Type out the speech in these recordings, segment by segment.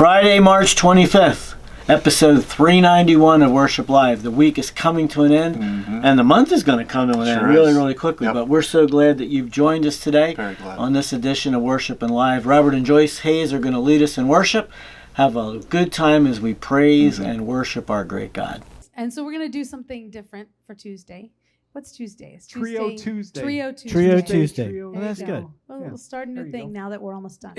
Friday, March 25th, episode 391 of Worship Live. The week is coming to an end, and the month is going to come to an end really, really quickly. Yep. But we're so glad that you've joined us today on this edition of Worship and Live. Robert and Joyce Hayes are going to lead us in worship. Have a good time as we praise and worship our great God. And so we're going to do something different for Tuesday. What's Tuesday? It's Tuesday. Trio Tuesday. Trio Tuesday. Well, that's good. Well, we'll start a new thing now that we're almost done.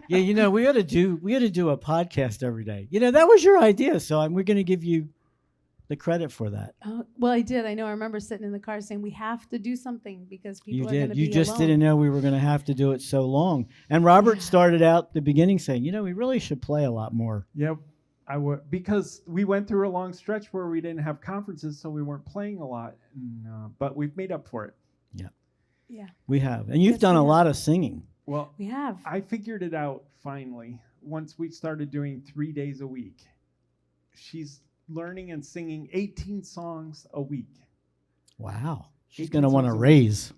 Yeah, you know, we ought to do a podcast every day. You know, that was your idea, so we're going to give you the credit for that. Oh, well, I did. I know. I remember sitting in the car saying we have to do something because people are going to be You just alone. didn't know we were going to have to do it so long. And Robert started out the beginning saying, you know, we really should play a lot more. Yep. Because we went through a long stretch where we didn't have conferences, so we weren't playing a lot. But we've made up for it. Yeah. We have. And you've done a lot of singing. Well, we have. I figured it out finally once we started doing 3 days a week. She's learning and singing 18 songs a week. Wow. She's going to want to raise.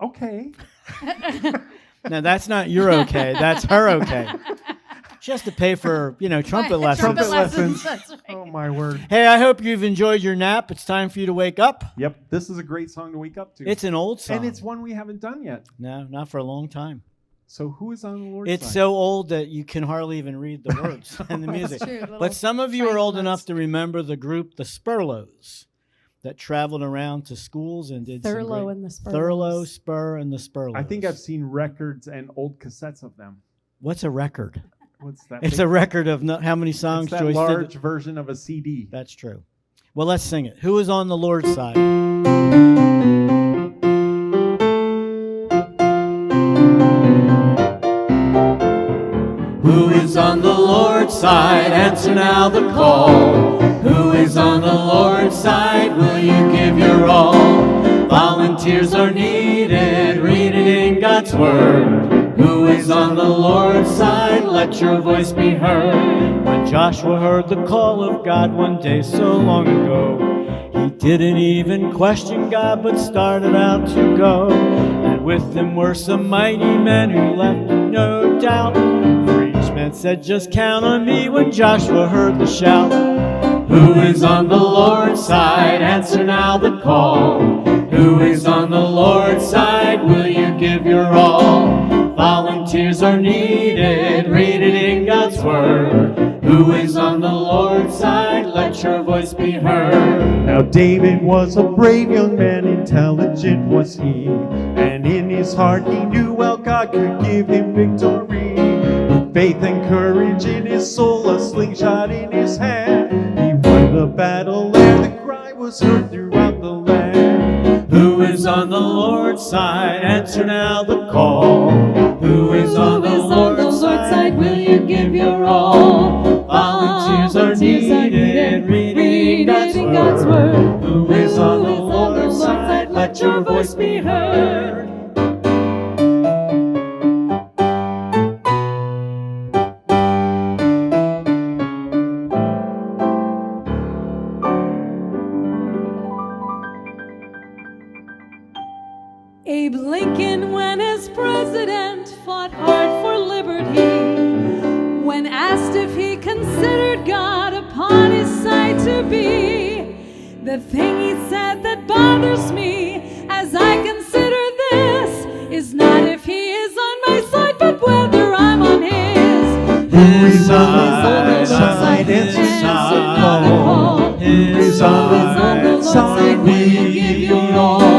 Okay. No, that's not your okay. That's her okay. She has to pay for, trumpet lessons. Trumpet lessons. That's right. Oh, my word. Hey, I hope you've enjoyed your nap. It's time for you to wake up. Yep. This is a great song to wake up to. It's an old song. And it's one we haven't done yet. No, not for a long time. So who is on the Lord's side? It's so old that you can hardly even read the words and the music. That's true. But some of you are old enough to remember the group, the Spurlows, that traveled around to schools and did Thurlow and the Spurlows. Thurlow, Spur, and the Spurlows. I think I've seen records and old cassettes of them. What's a record? What's that? It's a record of how many songs it's that Joyce large did. version of a CD. That's true. Well, let's sing it. Who is on the Lord's side? Who is on the Lord's side? Answer now the call. Who is on the Lord's side? Will you give your all? Volunteers are needed. Read it in God's Word. Who is on the Lord's side? Let your voice be heard. When Joshua heard the call of God one day so long ago, he didn't even question God, but started out to go. And with them were some mighty men who left no doubt. For each man said, just count on me. When Joshua heard the shout, who is on the Lord's side? Answer now the call. Who is on the Lord's side? Will you give your all? Volunteers are needed. Read it in God's Word. Who is on the Lord's side? Let your voice be heard. Now David was a brave young man, intelligent was he, and in his heart he knew well God could give him victory. With faith and courage in his soul, a slingshot in his hand, he won the battle and the cry was heard throughout the land. Who is on the Lord's side? Answer now the call. Who is on the Lord's side? Will you give your all? Volunteers are needed. Reading God's Word. Who is on the Lord's side? Let your voice be heard. Abe Lincoln, when as president, fought hard for liberty. When asked if he considered God upon his side to be, the thing he said that bothers me as I consider this is not if he is on my side, but whether I'm on his. Who is on the side? Answer not the call. Who is on the Lord's side? Will you give your all?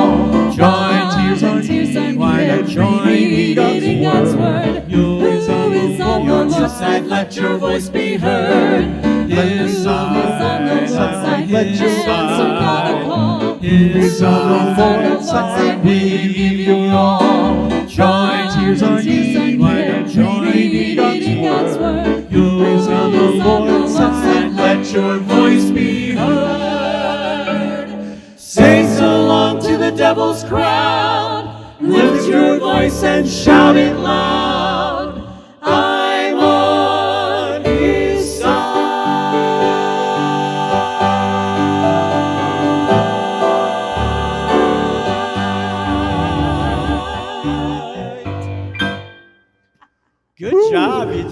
Join tears on tears, why not join reading God's Word? Who is on the Lord's side? Let your voice be heard. His side, let your side. His on the Lord's side, will you give your all? Join tears on tears, why not join reading God's Word? Who is on the Lord's side? Let your voice be heard. Say so long to the devil's crowd. Lift your voice and shout it loud. I'm on his side. Good job, you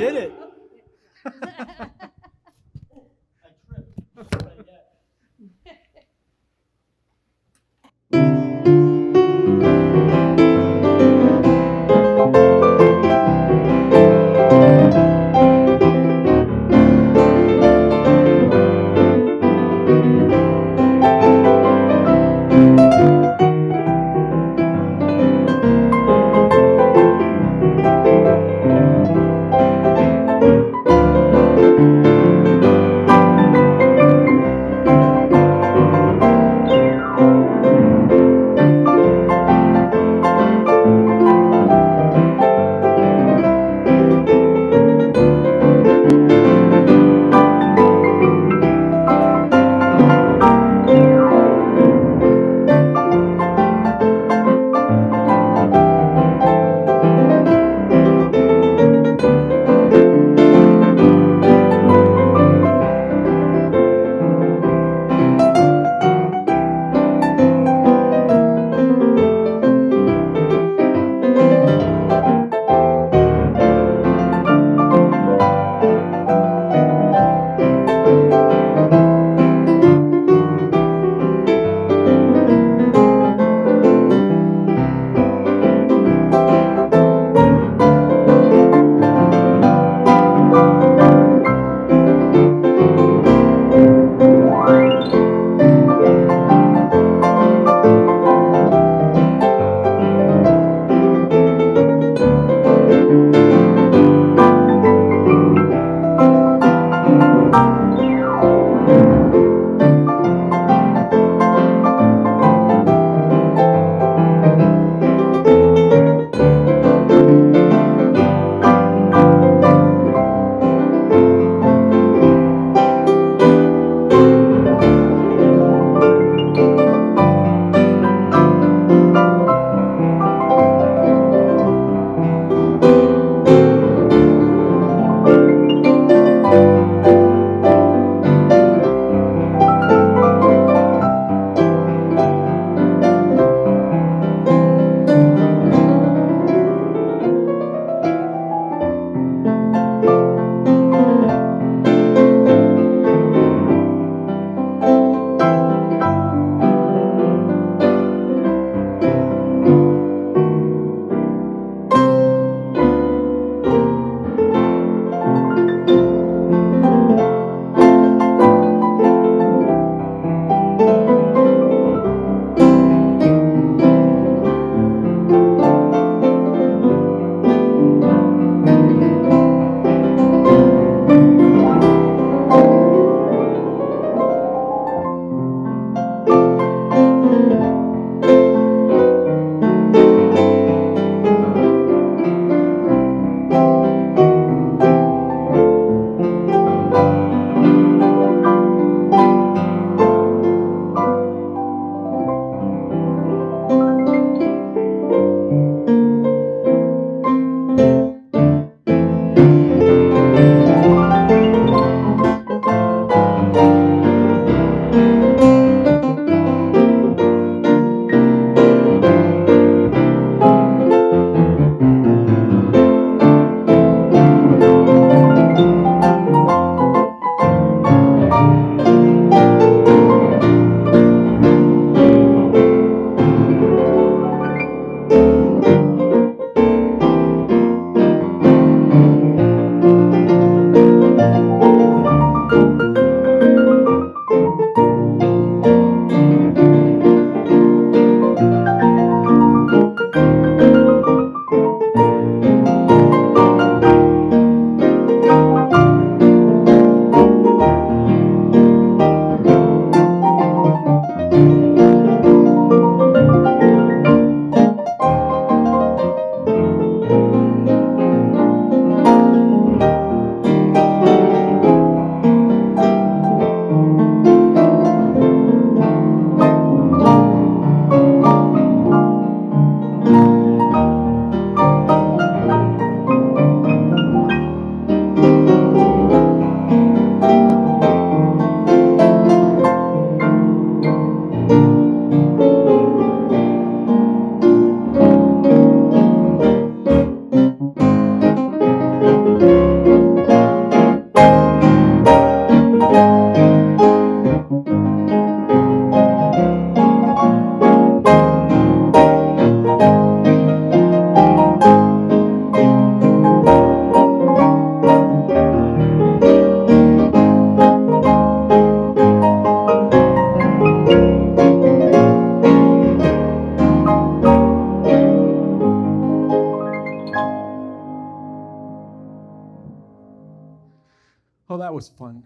Oh, that was fun.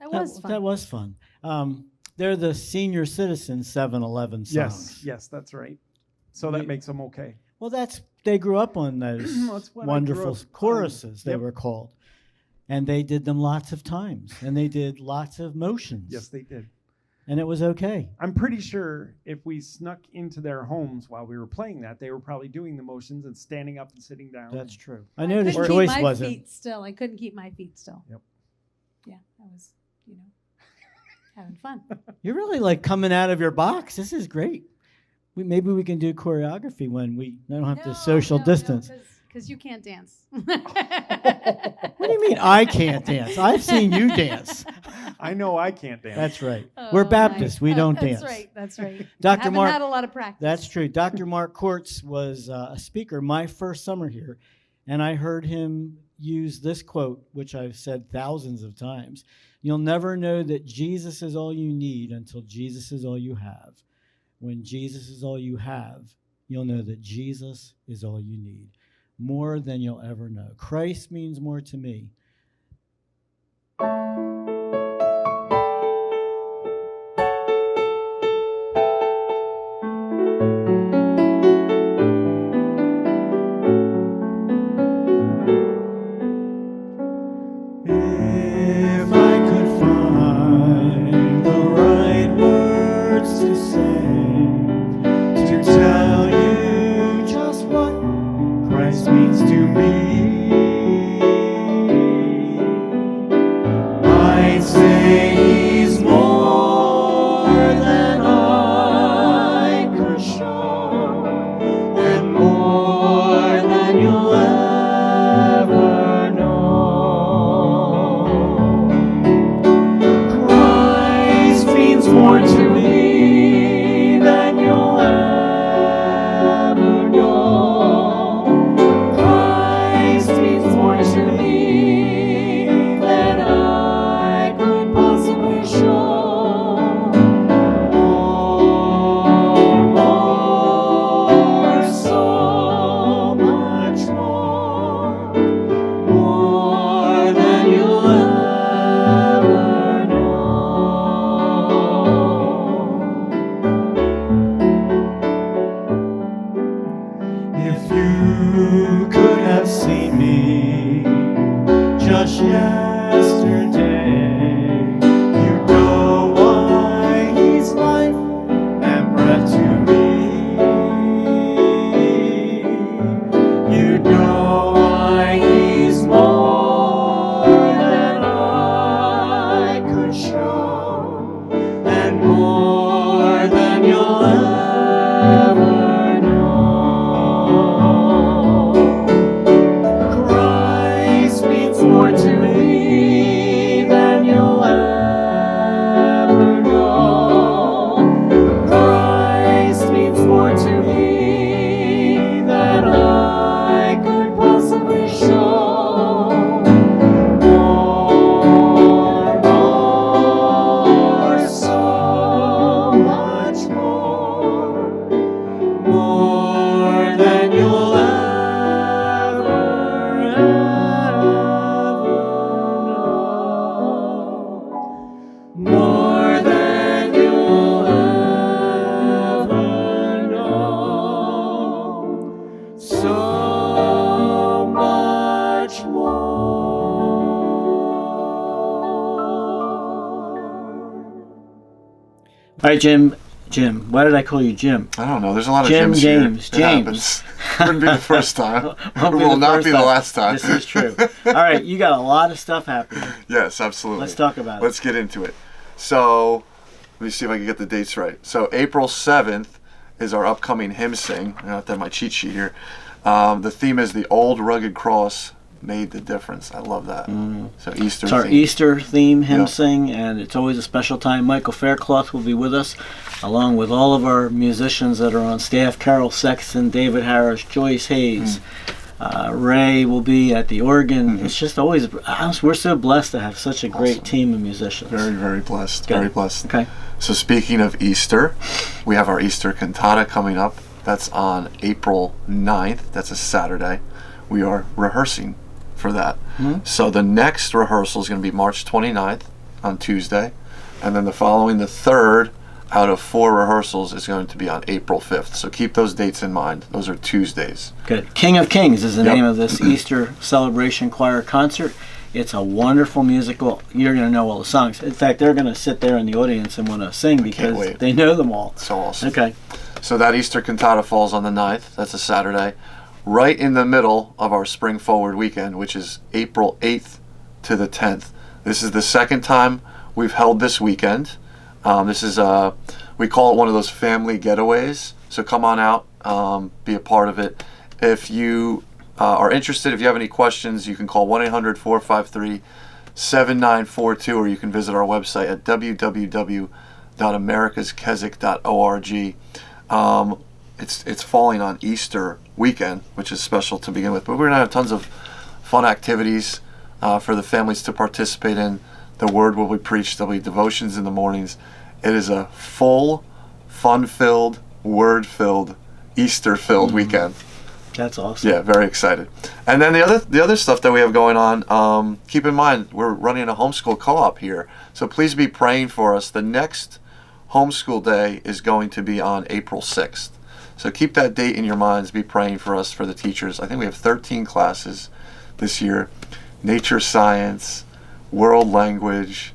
That was fun. They're the senior citizen 7-Eleven songs. Yes, that's right. So that makes them okay. Well, they grew up on those wonderful choruses, they were called. And they did them lots of times. And they did lots of motions. Yes, they did. And it was okay. I'm pretty sure if we snuck into their homes while we were playing that, they were probably doing the motions and standing up and sitting down. That's true. I noticed couldn't Joyce keep my wasn't. feet still. I couldn't keep my feet still. Yep. Yeah, I was, having fun. You're really like coming out of your box. This is great. Maybe we can do choreography when we don't have to social distance. Because you can't dance. What do you mean I can't dance? I've seen you dance. I know I can't dance. That's right. We're Baptists. We don't dance. That's right. Dr. Haven't Mark, had a lot of practice. That's true. Dr. Mark Kortz was a speaker my first summer here, and I heard him use this quote, which I've said thousands of times. You'll never know that Jesus is all you need until Jesus is all you have. When Jesus is all you have, you'll know that Jesus is all you need. More than you'll ever know. Christ means more to me. If I could find the right words to say, to tell you just what Christ means to me, I'd say he's more than I could show, and more than you'll ever know. Christ means more to me than you'll ever know. Christ means more to me than I could possibly show. More, so much more than you'll ever know. If you could have seen me just yesterday, you'd know why he's life and breath to me. You'd know why he's more than I could show, and more than you'll ever know. Christ means more to me than you'll ever know. Christ means more to me than I could possibly show. More, so much more than you'll ever know. More than you'll ever know. So much more. All right, Jim. Why did I call you Jim? I don't know. There's a lot of Jim Jims James. here. It happens. Wouldn't be the first time. It will not be the last time. This is true. All right, you got a lot of stuff happening. Yes, absolutely. Let's talk about it. Let's get into it. So, me see if I can get the dates right. So April 7th is our upcoming hymn sing. I have to have my cheat sheet here. The theme is the old rugged cross made the difference. I love that. So Easter. It's our theme. Easter theme hymn sing, and it's always a special time. Michael Faircloth will be with us, along with all of our musicians that are on staff: Carol Sexton, David Harris, Joyce Hayes. Ray will be at the organ. It's just always, we're so blessed to have such a great team of musicians. Very, very blessed. Good. Very blessed. Okay. So speaking of Easter, we have our Easter cantata coming up. That's on April 9th. That's a Saturday. We are rehearsing for that. So the next rehearsal is going to be March 29th on Tuesday. And then the following, the third out of 4 rehearsals, is going to be on April 5th. So keep those dates in mind. Those are Tuesdays. Good. King of Kings is the name of this Easter celebration choir concert. It's a wonderful musical. You're going to know all the songs. In fact, they're going to sit there in the audience and want to sing because they know them all. So awesome. Okay. So that Easter cantata falls on the 9th. That's a Saturday. Right in the middle of our Spring Forward weekend, which is April 8th to the 10th. This is the second time we've held this weekend. This is, we call it one of those family getaways. So come on out, be a part of it. If you are interested, if you have any questions, you can call 1-800-453-7942, or you can visit our website at www.americaskeswick.org. It's falling on Easter weekend, which is special to begin with. But we're going to have tons of fun activities for the families to participate in. The word will be preached. There'll be devotions in the mornings. It is a full, fun-filled, word-filled, Easter-filled weekend. That's awesome. Yeah, very excited. And then the other stuff that we have going on, keep in mind, we're running a homeschool co-op here. So please be praying for us. The next homeschool day is going to be on April 6th. So keep that date in your minds. Be praying for us, for the teachers. I think we have 13 classes this year. Nature science, world language,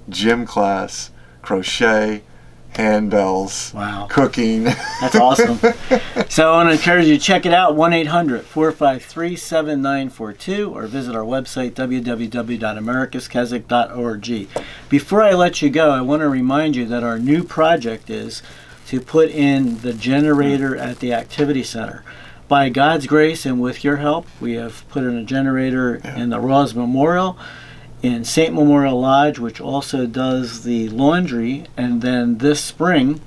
gym class, crochet, handbells, cooking. That's awesome. So I want to encourage you to check it out, 1-800-453-7942, or visit our website, www.americaskeswick.org. Before I let you go, I want to remind you that our new project is to put in the generator at the activity center. By God's grace and with your help, we have put in a generator in the Ross Memorial, in St. Memorial Lodge, which also does the laundry, and then this spring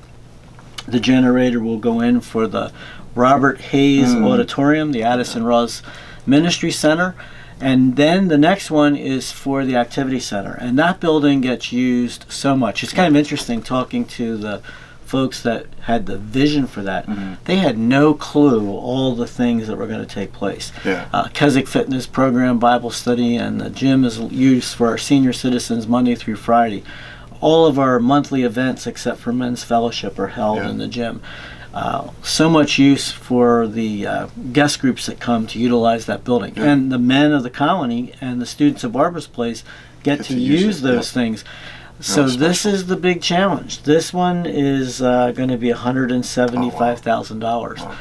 the generator will go in for the Robert Hayes Auditorium, the Addison Ross Ministry Center, and then the next one is for the activity center, and that building gets used so much. It's kind of interesting talking to the folks that had the vision for that. They had no clue all the things that were going to take place. Keswick Fitness Program, Bible study, and the gym is used for our senior citizens Monday through Friday. All of our monthly events, except for men's fellowship, are held in the gym. So much use for the guest groups that come to utilize that building. And the men of the colony and the students of Barbara's Place get to use those things. So this is the big challenge. This one is going to be $175,000.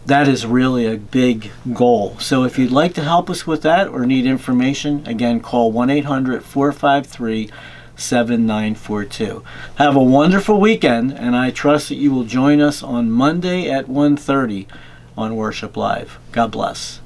That is really a big goal. So if you'd like to help us with that or need information, again, call 1-800-453-7942. Have a wonderful weekend, and I trust that you will join us on Monday at 1:30 on Worship Live. God bless.